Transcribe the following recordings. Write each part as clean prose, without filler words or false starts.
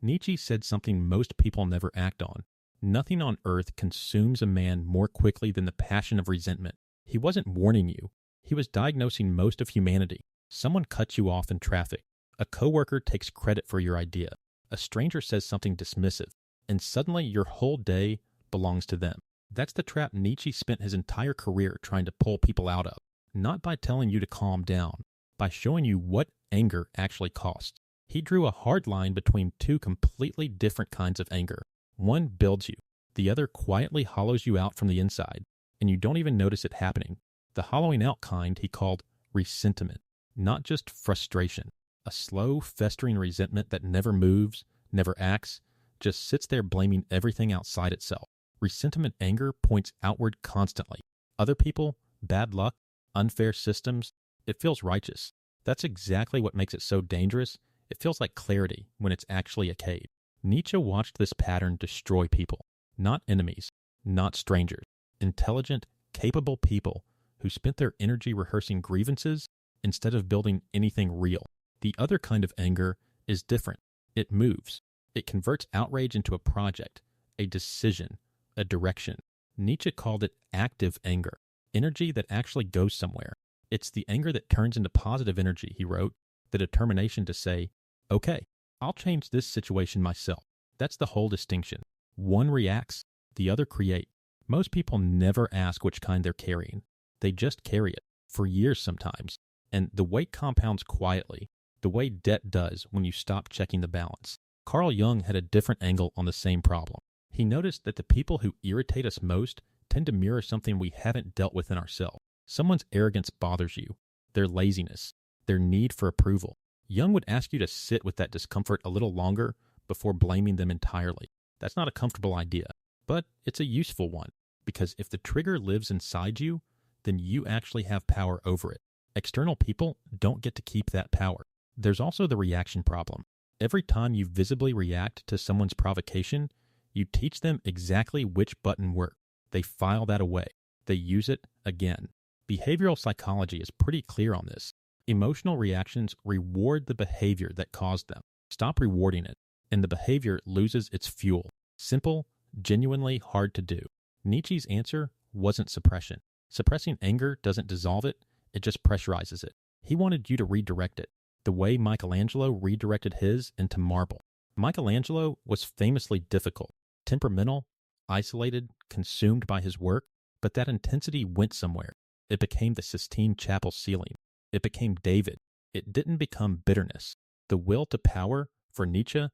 Nietzsche said something most people never act on. Nothing on earth consumes a man more quickly than the passion of resentment. He wasn't warning you. He was diagnosing most of humanity. Someone cuts you off in traffic. A coworker takes credit for your idea. A stranger says something dismissive. And suddenly your whole day belongs to them. That's the trap Nietzsche spent his entire career trying to pull people out of. Not by telling you to calm down, by showing you what anger actually costs. He drew a hard line between two completely different kinds of anger. One builds you. The other quietly hollows you out from the inside, and you don't even notice it happening. The hollowing out kind he called resentment, not just frustration. A slow, festering resentment that never moves, never acts, just sits there blaming everything outside itself. Resentment anger points outward constantly. Other people, bad luck, unfair systems. It feels righteous. That's exactly what makes it so dangerous. It feels like clarity when it's actually a cave. Nietzsche watched this pattern destroy people. Not enemies, not strangers. Intelligent, capable people who spent their energy rehearsing grievances instead of building anything real. The other kind of anger is different. It moves. It converts outrage into a project, a decision, a direction. Nietzsche called it active anger, energy that actually goes somewhere. It's the anger that turns into positive energy, he wrote, the determination to say, okay, I'll change this situation myself. That's the whole distinction. One reacts, the other creates. Most people never ask which kind they're carrying. They just carry it, for years sometimes. And the weight compounds quietly, the way debt does when you stop checking the balance. Carl Jung had a different angle on the same problem. He noticed that the people who irritate us most tend to mirror something we haven't dealt with in ourselves. Someone's arrogance bothers you, their laziness, their need for approval. Jung would ask you to sit with that discomfort a little longer before blaming them entirely. That's not a comfortable idea, but it's a useful one, because if the trigger lives inside you, then you actually have power over it. External people don't get to keep that power. There's also the reaction problem. Every time you visibly react to someone's provocation, you teach them exactly which button works. They file that away. They use it again. Behavioral psychology is pretty clear on this. Emotional reactions reward the behavior that caused them. Stop rewarding it, and the behavior loses its fuel. Simple, genuinely hard to do. Nietzsche's answer wasn't suppression. Suppressing anger doesn't dissolve it, it just pressurizes it. He wanted you to redirect it, the way Michelangelo redirected his into marble. Michelangelo was famously difficult, temperamental, isolated, consumed by his work, but that intensity went somewhere. It became the Sistine Chapel ceiling. It became David. It didn't become bitterness. The will to power, for Nietzsche,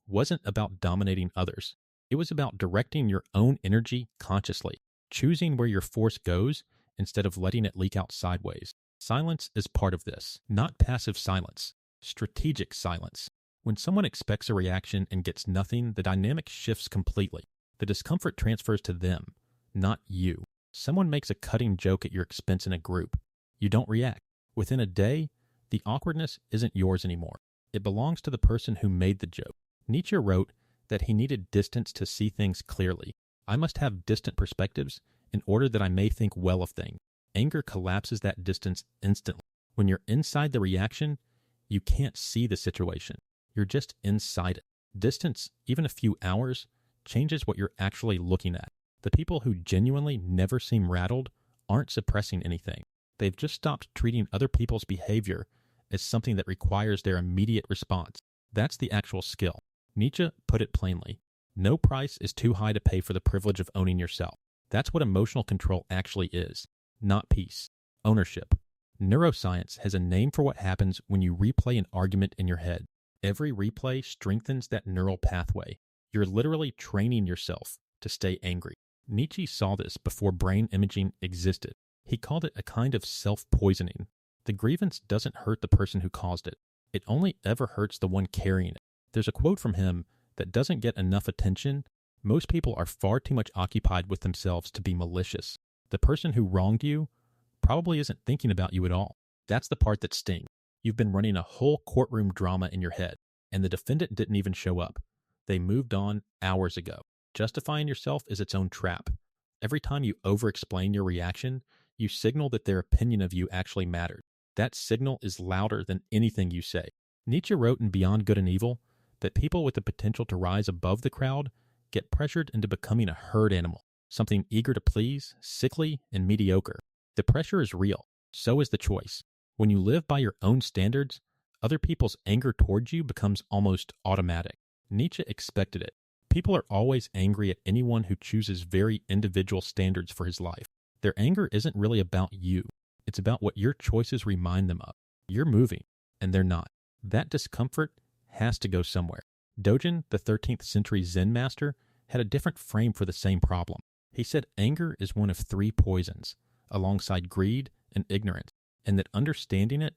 wasn't about dominating others. It was about directing your own energy consciously, choosing where your force goes instead of letting it leak out sideways. Silence is part of this, not passive silence, strategic silence. When someone expects a reaction and gets nothing, the dynamic shifts completely. The discomfort transfers to them, not you. Someone makes a cutting joke at your expense in a group. You don't react. Within a day, the awkwardness isn't yours anymore. It belongs to the person who made the joke. Nietzsche wrote that he needed distance to see things clearly. I must have distant perspectives in order that I may think well of things. Anger collapses that distance instantly. When you're inside the reaction, you can't see the situation. You're just inside it. Distance, even a few hours, changes what you're actually looking at. The people who genuinely never seem rattled aren't suppressing anything. They've just stopped treating other people's behavior as something that requires their immediate response. That's the actual skill. Nietzsche put it plainly. No price is too high to pay for the privilege of owning yourself. That's what emotional control actually is. Not peace. Ownership. Neuroscience has a name for what happens when you replay an argument in your head. Every replay strengthens that neural pathway. You're literally training yourself to stay angry. Nietzsche saw this before brain imaging existed. He called it a kind of self-poisoning. The grievance doesn't hurt the person who caused it. It only ever hurts the one carrying it. There's a quote from him that doesn't get enough attention. Most people are far too much occupied with themselves to be malicious. The person who wronged you probably isn't thinking about you at all. That's the part that stings. You've been running a whole courtroom drama in your head, and the defendant didn't even show up. They moved on hours ago. Justifying yourself is its own trap. Every time you over-explain your reaction, you signal that their opinion of you actually mattered. That signal is louder than anything you say. Nietzsche wrote in Beyond Good and Evil that people with the potential to rise above the crowd get pressured into becoming a herd animal, something eager to please, sickly, and mediocre. The pressure is real. So is the choice. When you live by your own standards, other people's anger towards you becomes almost automatic. Nietzsche expected it. People are always angry at anyone who chooses very individual standards for his life. Their anger isn't really about you. It's about what your choices remind them of. You're moving, and they're not. That discomfort has to go somewhere. Dogen, the 13th century Zen master, had a different frame for the same problem. He said anger is one of three poisons, alongside greed and ignorance, and that understanding it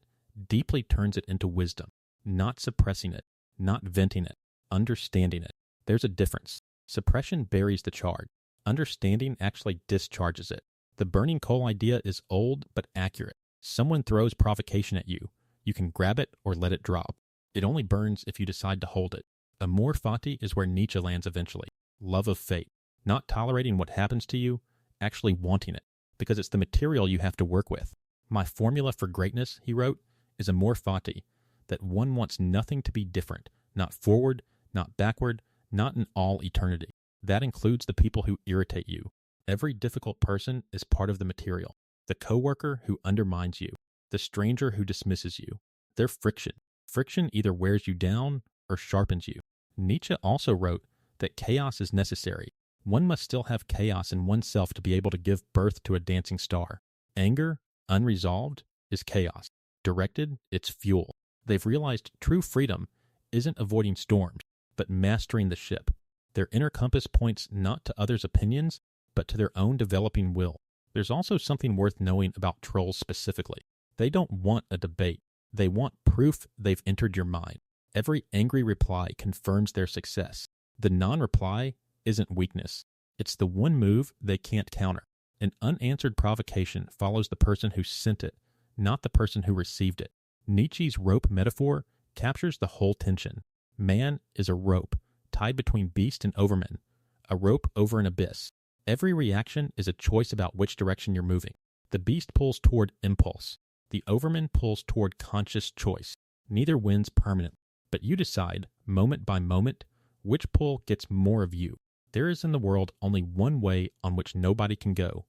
deeply turns it into wisdom, not suppressing it, not venting it, understanding it. There's a difference. Suppression buries the charge. Understanding actually discharges it. The burning coal idea is old but accurate. Someone throws provocation at you. You can grab it or let it drop. It only burns if you decide to hold it. Amor fati is where Nietzsche lands eventually. Love of fate. Not tolerating what happens to you, actually wanting it, because it's the material you have to work with. My formula for greatness, he wrote, is amor fati, that one wants nothing to be different, not forward, not backward, not in all eternity. That includes the people who irritate you. Every difficult person is part of the material. The coworker who undermines you, the stranger who dismisses you. They're friction. Friction either wears you down or sharpens you. Nietzsche also wrote that chaos is necessary. One must still have chaos in oneself to be able to give birth to a dancing star. Anger, unresolved, is chaos. Directed, it's fuel. They've realized true freedom isn't avoiding storms, but mastering the ship. Their inner compass points not to others' opinions, but to their own developing will. There's also something worth knowing about trolls specifically. They don't want a debate. They want proof they've entered your mind. Every angry reply confirms their success. The non-reply isn't weakness. It's the one move they can't counter. An unanswered provocation follows the person who sent it, not the person who received it. Nietzsche's rope metaphor captures the whole tension. Man is a rope tied between beast and overman, a rope over an abyss. Every reaction is a choice about which direction you're moving. The beast pulls toward impulse. The overman pulls toward conscious choice. Neither wins permanently, but you decide, moment by moment, which pull gets more of you. There is in the world only one way on which nobody can go,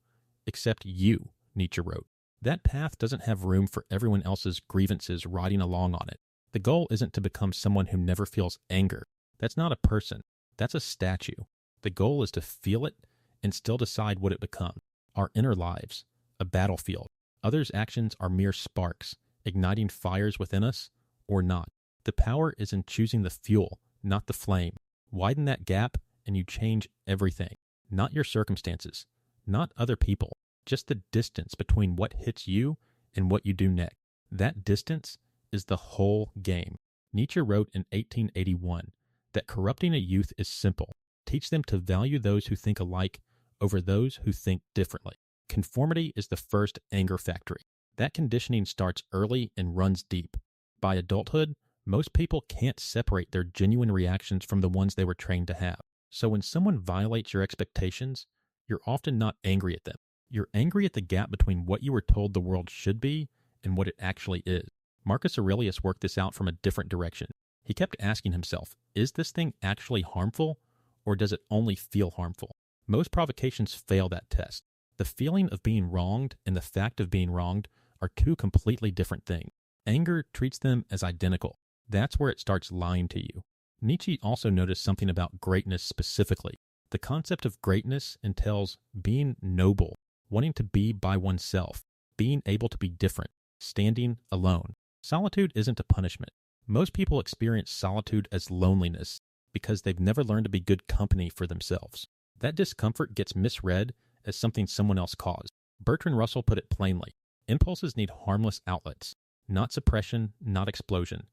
except you, Nietzsche wrote. That path doesn't have room for everyone else's grievances riding along on it. The goal isn't to become someone who never feels anger. That's not a person. That's a statue. The goal is to feel it and still decide what it becomes. Our inner lives, a battlefield. Others' actions are mere sparks, igniting fires within us or not. The power is in choosing the fuel, not the flame. Widen that gap and you change everything. Not your circumstances, not other people, just the distance between what hits you and what you do next. That distance is the whole game. Nietzsche wrote in 1881 that corrupting a youth is simple. Teach them to value those who think alike over those who think differently. Conformity is the first anger factory. That conditioning starts early and runs deep. By adulthood, most people can't separate their genuine reactions from the ones they were trained to have. So when someone violates your expectations, you're often not angry at them. You're angry at the gap between what you were told the world should be and what it actually is. Marcus Aurelius worked this out from a different direction. He kept asking himself, is this thing actually harmful, or does it only feel harmful? Most provocations fail that test. The feeling of being wronged and the fact of being wronged are two completely different things. Anger treats them as identical. That's where it starts lying to you. Nietzsche also noticed something about greatness specifically. The concept of greatness entails being noble, wanting to be by oneself, being able to be different, standing alone. Solitude isn't a punishment. Most people experience solitude as loneliness because they've never learned to be good company for themselves. That discomfort gets misread as something someone else caused. Bertrand Russell put it plainly. Impulses need harmless outlets, not suppression, not explosion.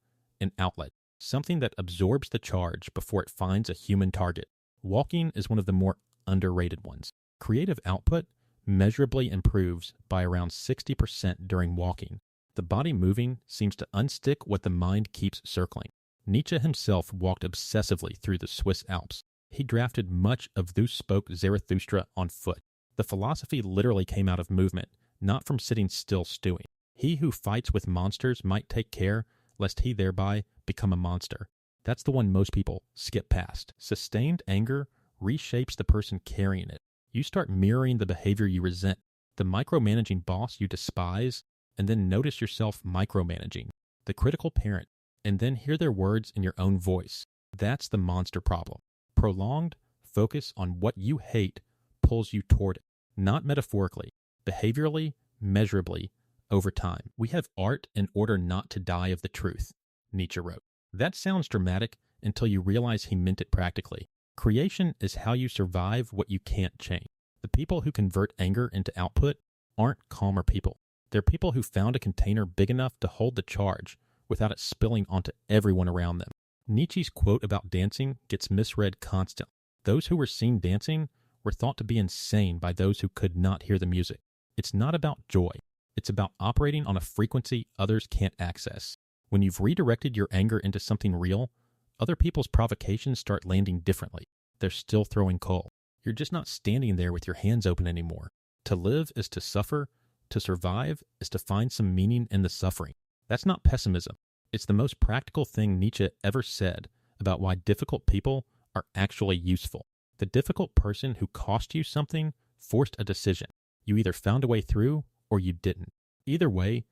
An outlet, something that absorbs the charge before it finds a human target. Walking is one of the more underrated ones. Creative output measurably improves by around 60% during walking. The body moving seems to unstick what the mind keeps circling. Nietzsche himself walked obsessively through the Swiss Alps. He drafted much of Thus Spoke Zarathustra on foot. The philosophy literally came out of movement, not from sitting still stewing. He who fights with monsters might take care lest he thereby become a monster. That's the one most people skip past. Sustained anger reshapes the person carrying it. You start mirroring the behavior you resent, the micromanaging boss you despise, and then notice yourself micromanaging, the critical parent, and then hear their words in your own voice. That's the monster problem. Prolonged focus on what you hate pulls you toward it, not metaphorically, behaviorally, measurably, over time. We have art in order not to die of the truth, Nietzsche wrote. That sounds dramatic until you realize he meant it practically. Creation is how you survive what you can't change. The people who convert anger into output aren't calmer people. They're people who found a container big enough to hold the charge without it spilling onto everyone around them. Nietzsche's quote about dancing gets misread constantly. Those who were seen dancing were thought to be insane by those who could not hear the music. It's not about joy. It's about operating on a frequency others can't access. When you've redirected your anger into something real, other people's provocations start landing differently. They're still throwing coal. You're just not standing there with your hands open anymore. To live is to suffer. To survive is to find some meaning in the suffering. That's not pessimism. It's the most practical thing Nietzsche ever said about why difficult people are actually useful. The difficult person who cost you something forced a decision. You either found a way through or you didn't. Either way,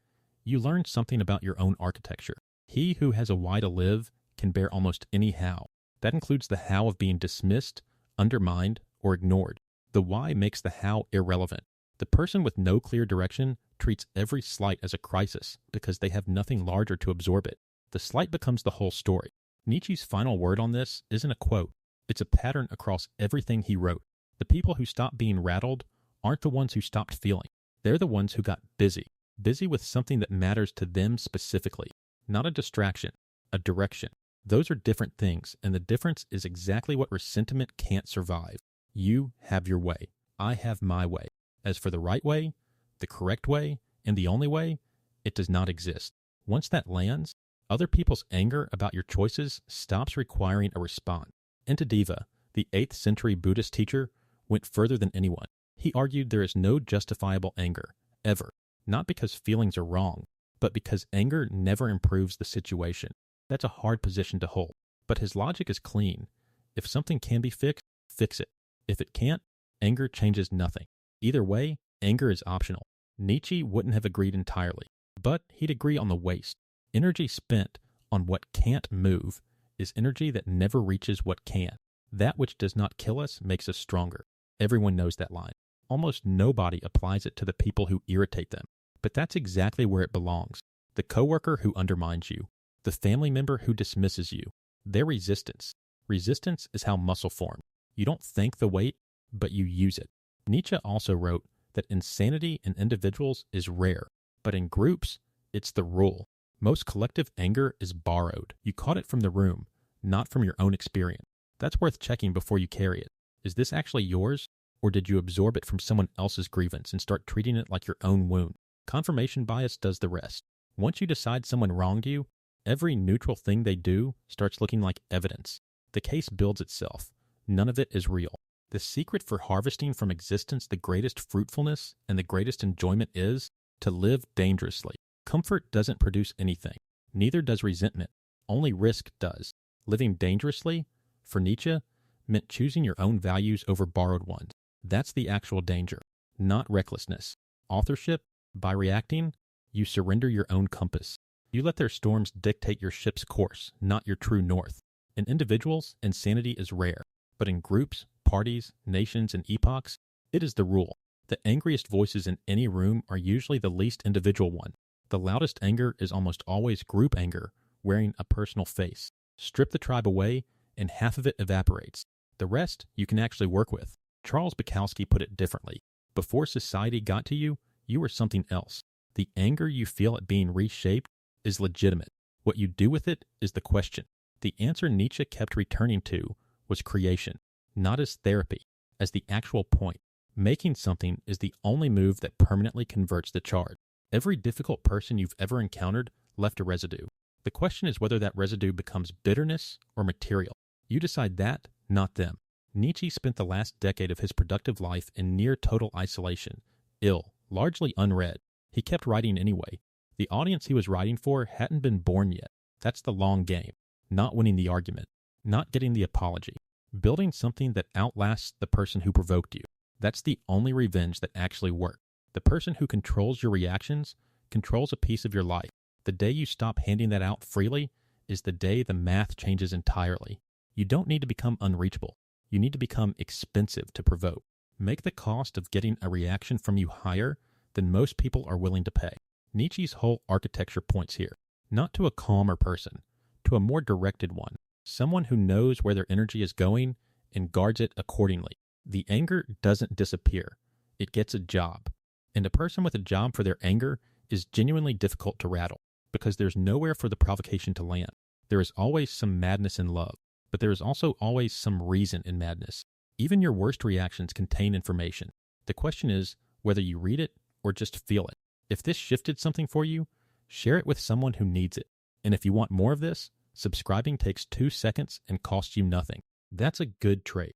you learned something about your own architecture. He who has a why to live can bear almost any how. That includes the how of being dismissed, undermined, or ignored. The why makes the how irrelevant. The person with no clear direction treats every slight as a crisis because they have nothing larger to absorb it. The slight becomes the whole story. Nietzsche's final word on this isn't a quote. It's a pattern across everything he wrote. The people who stopped being rattled aren't the ones who stopped feeling. They're the ones who got busy with something that matters to them specifically, not a distraction, a direction. Those are different things, and the difference is exactly what resentment can't survive. You have your way. I have my way. As for the right way, the correct way, and the only way, it does not exist. Once that lands, other people's anger about your choices stops requiring a response. Entadeva, the 8th century Buddhist teacher, went further than anyone. He argued there is no justifiable anger, ever, not because feelings are wrong, but because anger never improves the situation. That's a hard position to hold, but his logic is clean. If something can be fixed, fix it. If it can't, anger changes nothing. Either way, anger is optional. Nietzsche wouldn't have agreed entirely, but he'd agree on the waste. Energy spent on what can't move is energy that never reaches what can. That which does not kill us makes us stronger. Everyone knows that line. Almost nobody applies it to the people who irritate them, but that's exactly where it belongs. The coworker who undermines you, the family member who dismisses you, their resistance. Resistance is how muscle forms. You don't think the weight, but you use it. Nietzsche also wrote that insanity in individuals is rare, but in groups, it's the rule. Most collective anger is borrowed. You caught it from the room, not from your own experience. That's worth checking before you carry it. Is this actually yours, or did you absorb it from someone else's grievance and start treating it like your own wound? Confirmation bias does the rest. Once you decide someone wronged you, every neutral thing they do starts looking like evidence. The case builds itself. None of it is real. The secret for harvesting from existence the greatest fruitfulness and the greatest enjoyment is to live dangerously. Comfort doesn't produce anything. Neither does resentment. Only risk does. Living dangerously, for Nietzsche, meant choosing your own values over borrowed ones. That's the actual danger, not recklessness. Authorship, by reacting, you surrender your own compass. You let their storms dictate your ship's course, not your true north. In individuals, insanity is rare, but in groups, parties, nations, and epochs, it is the rule. The angriest voices in any room are usually the least individual one. The loudest anger is almost always group anger, wearing a personal face. Strip the tribe away, and half of it evaporates. The rest you can actually work with. Charles Bukowski put it differently. Before society got to you, you were something else. The anger you feel at being reshaped is legitimate. What you do with it is the question. The answer Nietzsche kept returning to was creation, not as therapy, as the actual point. Making something is the only move that permanently converts the charge. Every difficult person you've ever encountered left a residue. The question is whether that residue becomes bitterness or material. You decide that, not them. Nietzsche spent the last decade of his productive life in near total isolation, ill, largely unread. He kept writing anyway. The audience he was writing for hadn't been born yet. That's the long game. not winning the argument, not getting the apology, building something that outlasts the person who provoked you. That's the only revenge that actually works. The person who controls your reactions controls a piece of your life. The day you stop handing that out freely is the day the math changes entirely. You don't need to become unreachable. You need to become expensive to provoke. Make the cost of getting a reaction from you higher than most people are willing to pay. Nietzsche's whole architecture points here, not to a calmer person, to a more directed one, someone who knows where their energy is going and guards it accordingly. The anger doesn't disappear. It gets a job. And a person with a job for their anger is genuinely difficult to rattle because there's nowhere for the provocation to land. There is always some madness in love, but there is also always some reason in madness. Even your worst reactions contain information. The question is whether you read it or just feel it. If this shifted something for you, share it with someone who needs it. And if you want more of this, subscribing takes 2 seconds and costs you nothing. That's a good trade.